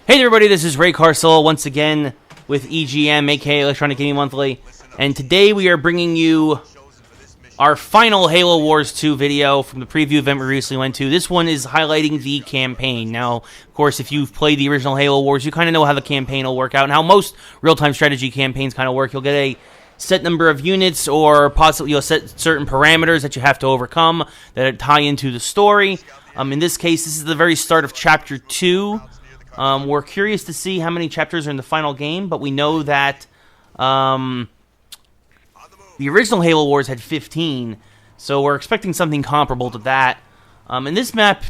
Hey everybody, this is Ray Carsillo once again with EGM, aka Electronic Gaming Monthly, and today we are bringing you our final Halo Wars 2 video from the preview event we recently went to. This one is highlighting the campaign. Now, of course, if you've played the original Halo Wars, you kind of know how the campaign will work out and how most real-time strategy campaigns kind of work. You'll get a set number of units, or possibly you'll set certain parameters that you have to overcome that tie into the story. In this case, this is the very start of Chapter 2. We're curious to see how many chapters are in the final game, but we know that the original Halo Wars had 15, so we're expecting something comparable to that. And this map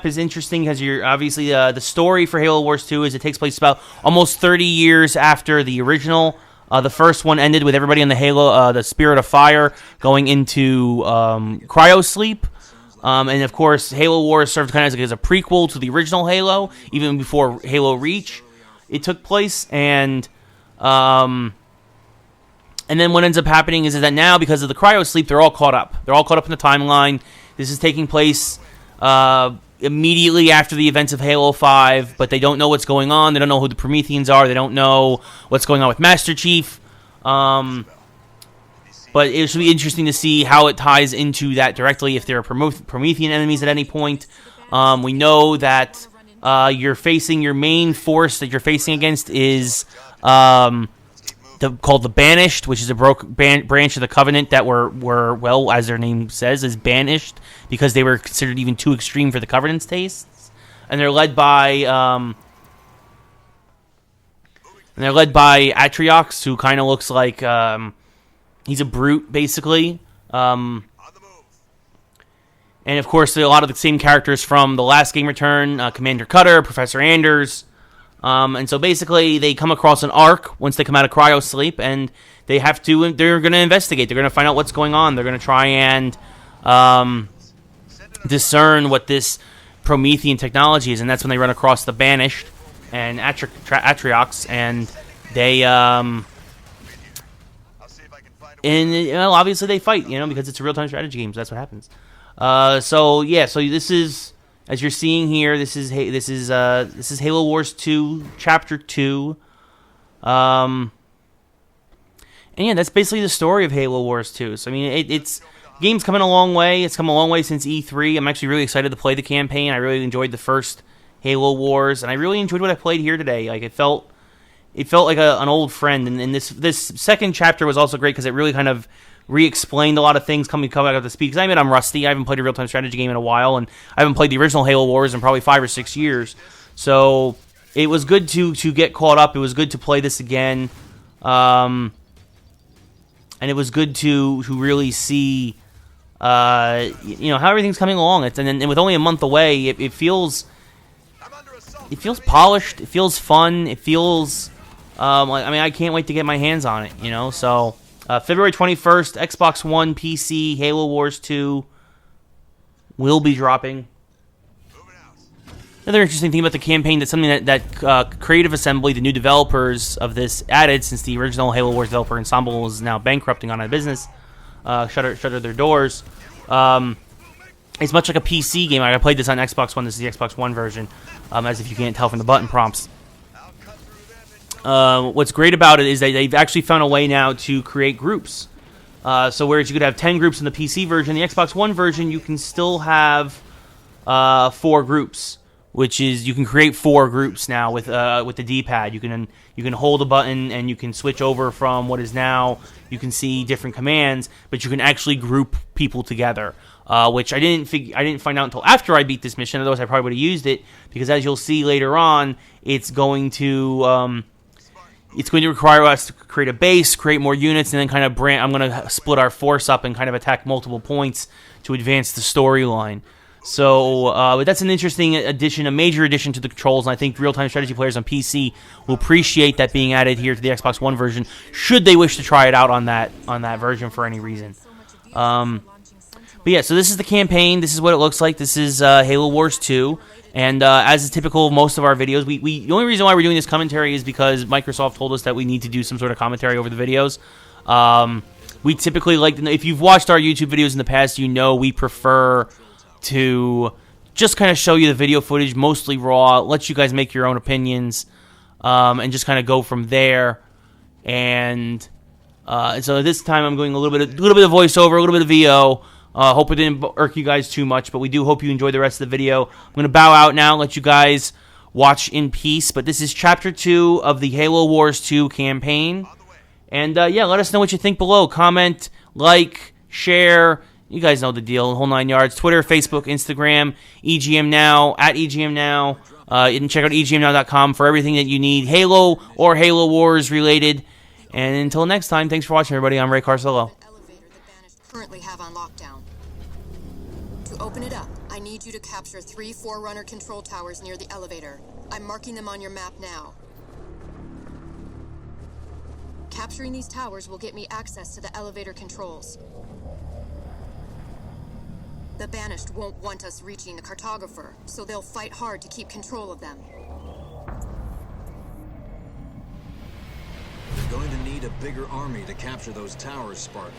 is interesting because you're obviously the story for Halo Wars 2 is it takes place about almost 30 years after the original. The first one ended with everybody in the Spirit of Fire going into cryosleep. And of course, Halo Wars served kind of as a prequel to the original Halo, even before Halo Reach it took place. And then what ends up happening is that now, because of the cryosleep, they're all caught up. They're all caught up in the timeline. This is taking place immediately after the events of Halo 5, but they don't know what's going on. They don't know who the Prometheans are. They don't know what's going on with Master Chief. But it should be interesting to see how it ties into that directly, if there are Promethean enemies at any point. We know that your main force that you're facing against is called the Banished, which is a branch of the Covenant that were, well, as their name says, is banished because they were considered even too extreme for the Covenant's tastes. And they're led by Atriox, who kind of looks like he's a brute, basically. And of course, there are a lot of the same characters from the last game return, Commander Cutter, Professor Anders. And so basically, they come across an arc once they come out of cryosleep, and they're going to investigate. They're going to find out what's going on. They're going to try and discern what this Promethean technology is, and that's when they run across the Banished and Atriox, and they obviously they fight, because it's a real-time strategy game, so that's what happens. So this is, as you're seeing here, this is Halo Wars 2, Chapter 2. And yeah, that's basically the story of Halo Wars 2. So I mean, the game's coming a long way. It's come a long way since E3. I'm actually really excited to play the campaign. I really enjoyed the first Halo Wars, and I really enjoyed what I played here today. Like, it felt like an old friend, and this second chapter was also great because it really kind of re-explained a lot of things coming back up to speed. Because I'm rusty. I haven't played a real-time strategy game in a while, and I haven't played the original Halo Wars in probably 5 or 6 years. So it was good to get caught up. It was good to play this again, and it was good to really see how everything's coming along. And with only a month away, it feels polished. It feels fun. It feels I can't wait to get my hands on it, So, February 21st, Xbox One, PC, Halo Wars 2 will be dropping. Another interesting thing about the campaign, that's something that Creative Assembly, the new developers of this, added, since the original Halo Wars developer Ensemble is now bankrupting on a business, shuttered their doors. It's much like a PC game. I played this on Xbox One. This is the Xbox One version, as if you can't tell from the button prompts. What's great about it is that they've actually found a way now to create groups. So whereas you could have 10 groups in the PC version, the Xbox One version, you can still have 4 groups, which is, you can create 4 groups now with the D-pad. You can hold a button and you can switch over from what is now, you can see different commands, but you can actually group people together. Which I didn't find out until after I beat this mission. Otherwise, I probably would have used it, because as you'll see later on, it's going to require us to create a base, create more units, and then kind of I'm going to split our force up and kind of attack multiple points to advance the storyline. So that's an interesting addition, a major addition to the controls, and I think real-time strategy players on PC will appreciate that being added here to the Xbox One version, should they wish to try it out on that version for any reason. But yeah, so this is the campaign. This is what it looks like. This is Halo Wars 2. And as is typical of most of our videos, the only reason why we're doing this commentary is because Microsoft told us that we need to do some sort of commentary over the videos. We typically if you've watched our YouTube videos in the past, we prefer to just kind of show you the video footage, mostly raw, let you guys make your own opinions, and just kind of go from there. And so this time I'm going a little bit of voiceover, a little bit of VO. Hope it didn't irk you guys too much, but we do hope you enjoy the rest of the video. I'm going to bow out now, let you guys watch in peace. But this is Chapter 2 of the Halo Wars 2 campaign. And yeah, let us know what you think below. Comment, like, share. You guys know the deal, the whole 9 yards. Twitter, Facebook, Instagram, EGM Now, at EGM Now. You can check out EGMNow.com for everything that you need, Halo or Halo Wars related. And until next time, thanks for watching, everybody. I'm Ray Carsillo. Elevator the Banished currently have on lockdown. To open it up, I need you to capture 3 Forerunner control towers near the elevator. I'm marking them on your map now. Capturing these towers will get me access to the elevator controls. The Banished won't want us reaching the cartographer, so they'll fight hard to keep control of them. You're going to need a bigger army to capture those towers, Spartan.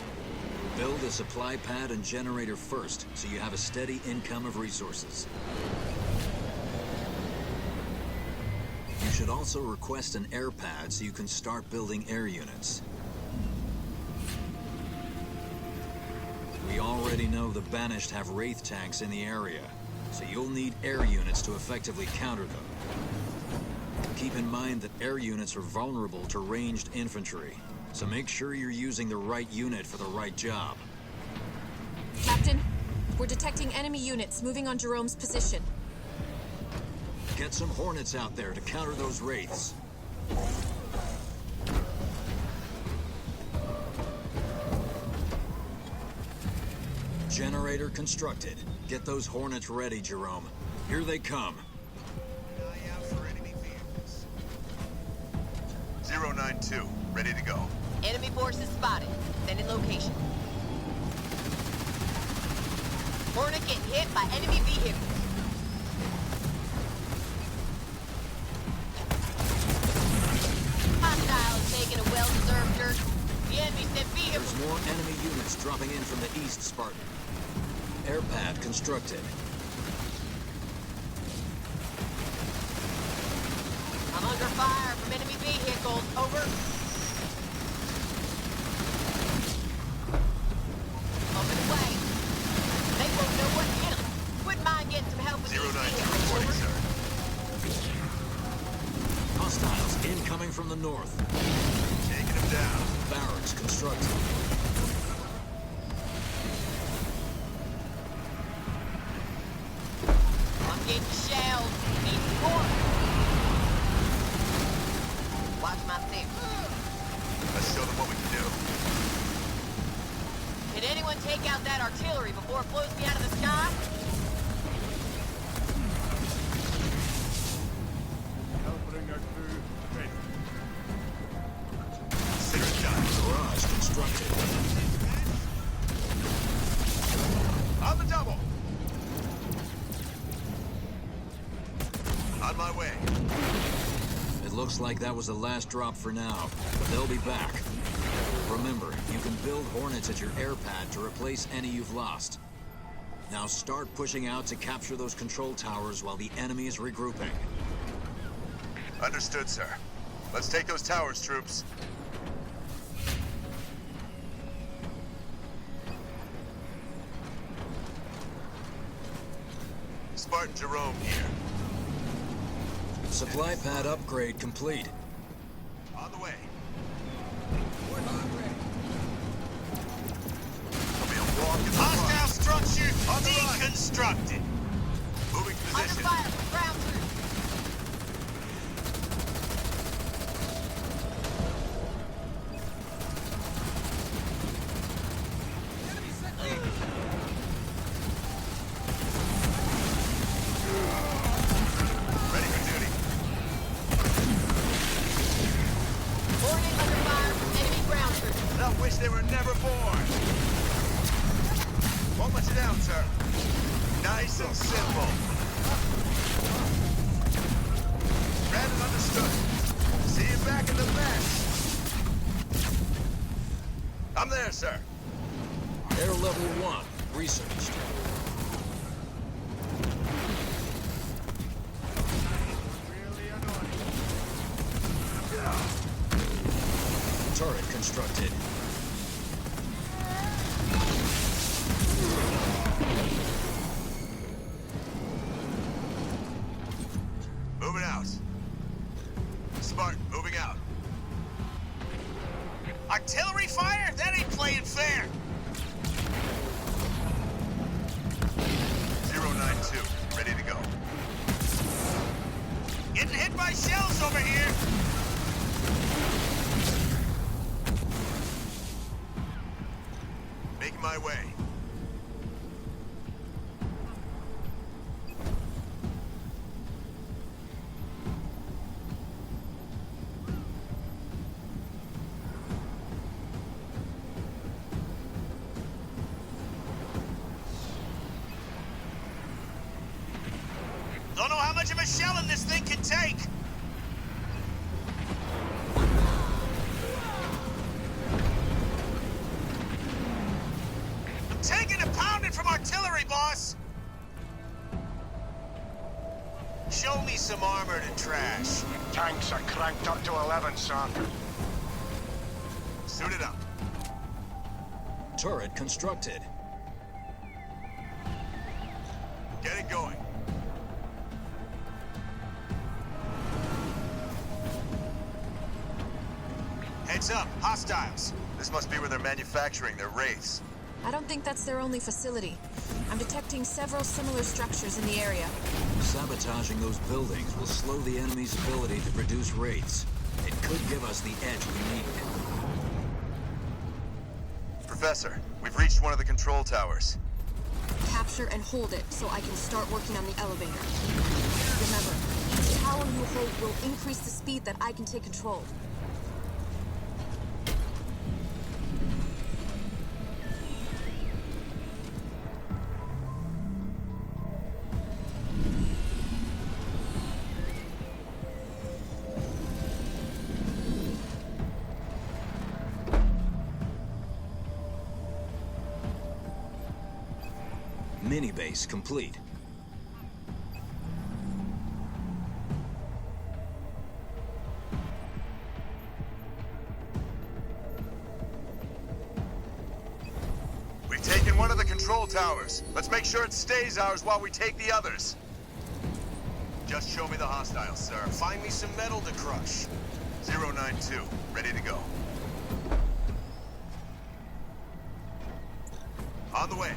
Build a supply pad and generator first, so you have a steady income of resources. You should also request an air pad so you can start building air units. We already know the Banished have Wraith tanks in the area, so you'll need air units to effectively counter them. Keep in mind that air units are vulnerable to ranged infantry, so make sure you're using the right unit for the right job. Captain, we're detecting enemy units moving on Jerome's position. Get some Hornets out there to counter those Wraiths. Generator constructed. Get those Hornets ready, Jerome. Here they come. Eye out for enemy vehicles. 092, ready to go. Enemy forces spotted. Send in location. Hornet getting hit by enemy vehicles. Hostiles taking a well-deserved jerk. The enemy sent vehicles. There's more enemy units dropping in from the east, Spartan. Air pad constructed. I'm under fire from enemy vehicles. Over. Up and away. They won't know what hit them. Wouldn't mind getting some help with these 092, vehicles. reporting, Over. sir. Hostiles incoming from the north. Taking them down. Barracks constructed. I'm getting shelled. Need support. Watch my six. Let's show them what we can do. Can anyone take out that artillery before it blows me out of the sky? Consider it done. Garage constructed. On the double. On my way. It looks like that was the last drop for now, but they'll be back. Remember, you can build Hornets at your air pad to replace any you've lost. Now start pushing out to capture those control towers while the enemy is regrouping. Understood, sir. Let's take those towers, troops. Spartan Jerome here. Supply pad upgrade complete. On the way. Hostile structure deconstructed. Moving Under position. fire from ground troops. Ready for duty. Hornet under fire from enemy ground troops. And I wish they were never born. Won't let you down, sir. Nice and simple. Read and understood. See you back in the mess. I'm there, sir. Air level 1 researched. my shells over here! Making my way. Don't know how much of a shelling this thing can take. I'm taking a pounding from artillery, boss. Show me some armored and trash. Tanks are cranked up to 11, son. Suit it up. Turret constructed. Get it going. Heads up, hostiles. This must be where they're manufacturing their wraiths. I don't think that's their only facility. I'm detecting several similar structures in the area. Sabotaging those buildings will slow the enemy's ability to produce wraiths. It could give us the edge we need. Professor, we've reached one of the control towers. Capture and hold it so I can start working on the elevator. Remember, each tower you hold will increase the speed that I can take control. Mini base complete. We've taken one of the control towers. Let's make sure it stays ours while we take the others. Just show me the hostiles, sir. Find me some metal to crush. 092, ready to go. On the way.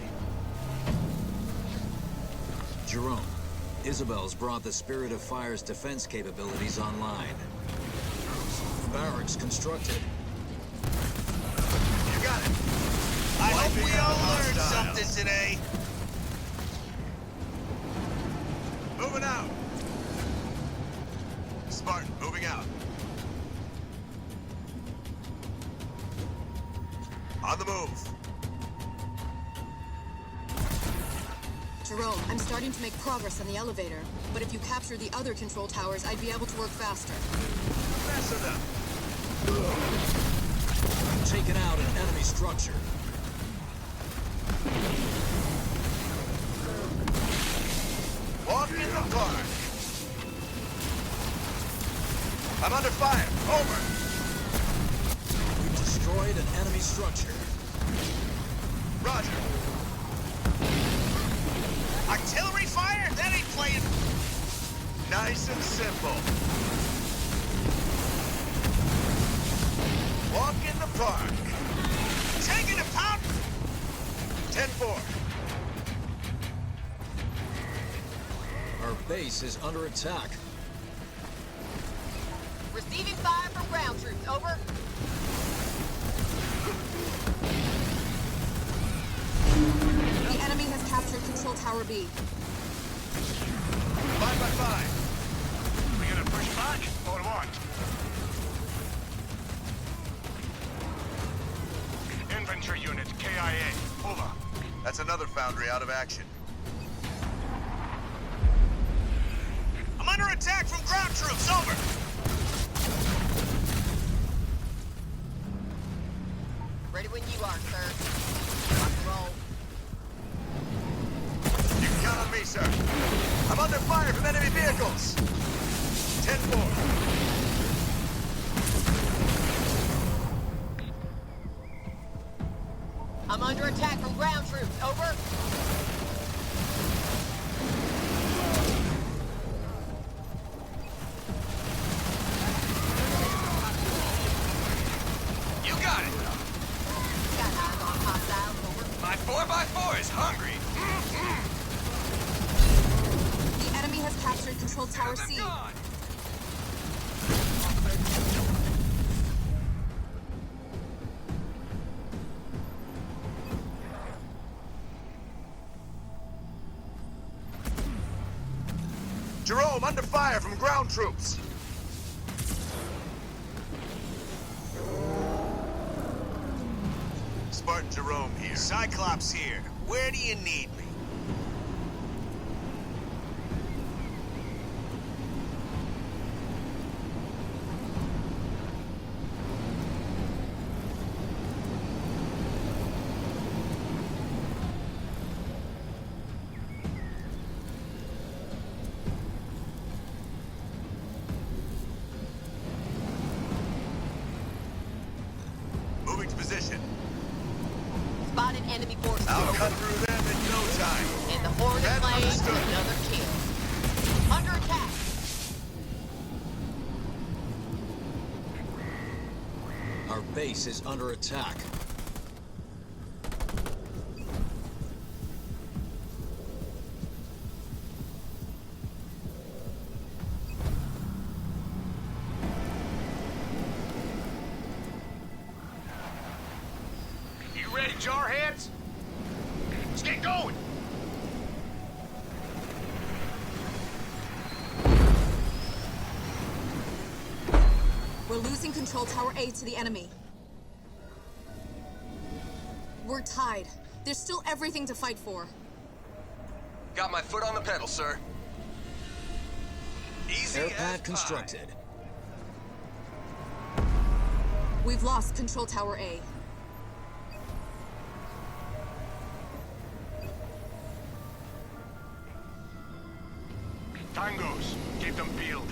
Jerome, Isabel's brought the Spirit of Fire's defense capabilities online. Barracks constructed. You got it. I hope we all learned Hostile. something today. Moving out. Spartan, moving out. On the move. Jerome, I'm starting to make progress on the elevator, but if you capture the other control towers, I'd be able to work faster. Mess of them. Taken out an enemy structure. Walk in the park. I'm under fire. Over. We've destroyed an enemy structure. Roger. Artillery fire? That ain't playing. Nice and simple. Walk in the park. Taking a pound. 10-4. Our base is under attack. Receiving fire from ground troops. Over. The enemy has captured Control Tower B. 5x5. We gonna push back or what? Infantry unit, KIA. Over. That's another foundry out of action. I'm under attack from ground troops. Over. Ready when you are, sir. Rock and roll. You can count on me, sir. I'm under fire from enemy vehicles. 10-4. I'm under attack from ground troops. Over. You got it. Got eyes on hostiles. Over. My 4x4 is hungry. The enemy has captured Control Tower C. Gone. Jerome, under fire from ground troops. Spartan Jerome here. Cyclops here. Where do you need me? Moving to position. Spotted enemy forces. I'll cut through them in no time. And the Hornet That plane to understood. another kill. Under attack. Our base is under attack. You ready, jarheads? Let's get going. We're losing Control Tower A to the enemy. We're tied. There's still everything to fight for. Got my foot on the pedal, sir. Easy as pie. Airpad constructed. We've lost Control Tower A. Tangos, keep them peeled.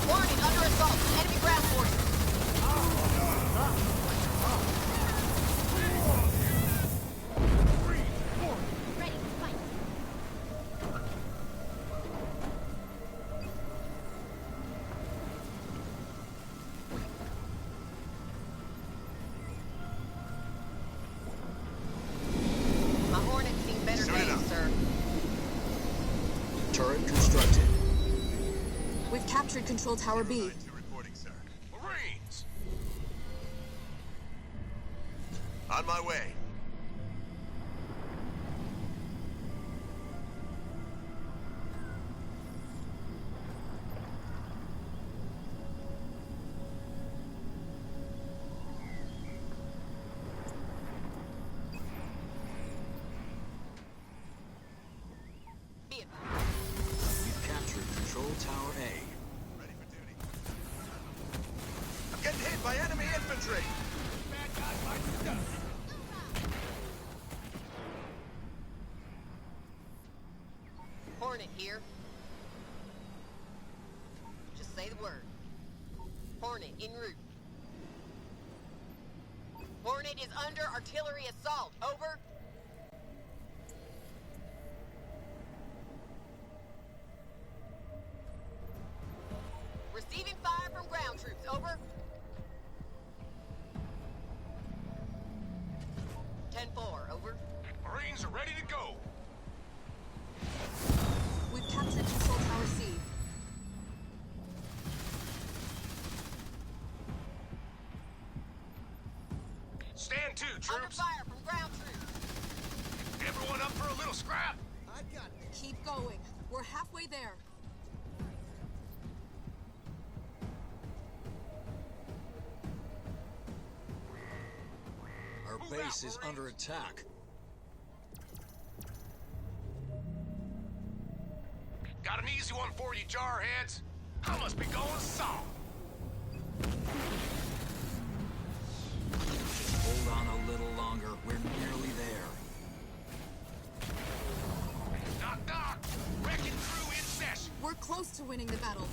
Warning, under assault. Enemy ground forces. Ready, fight. My Hornet's seen better Soon days, enough. sir. Turret constructed. We've captured Control Tower B. Line to reporting, sir. Marines! On my way. Be advised. We've captured Control Tower A. Ready for duty. I'm getting hit by enemy infantry. Hornet here. Just say the word. Hornet en route. Hornet is under artillery assault. Over. Receiving fire from ground troops. Over. 10-4. Over. Marines are ready to go. We've captured Control Tower C. Stand to, Under troops. fire from ground troops. Everyone up for a little scrap? Keep going. We're halfway there. Our base is under attack. Got an easy one for you, jarheads. I must be going soft. Hold on a little longer. We're nearly there. Knock, knock. Wrecking crew in session. We're close to winning the battle.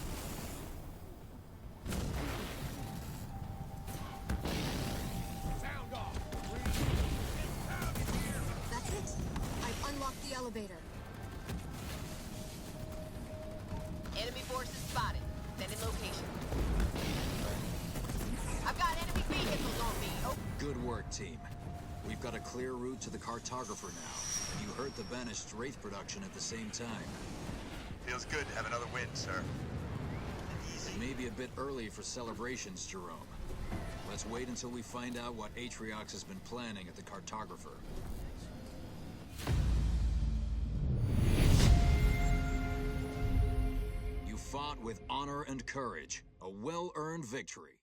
Sound off. That's it. I've unlocked the elevator. Enemy forces spotted. Sending location. I've got enemy vehicles on me. Oh, Good work, team. We've got a clear route to the cartographer now. You heard the Banished Wraith production at the same time. Feels good to have another win, sir. It may be a bit early for celebrations, Jerome. Let's wait until we find out what Atriox has been planning at the Cartographer. You fought with honor and courage, a well-earned victory.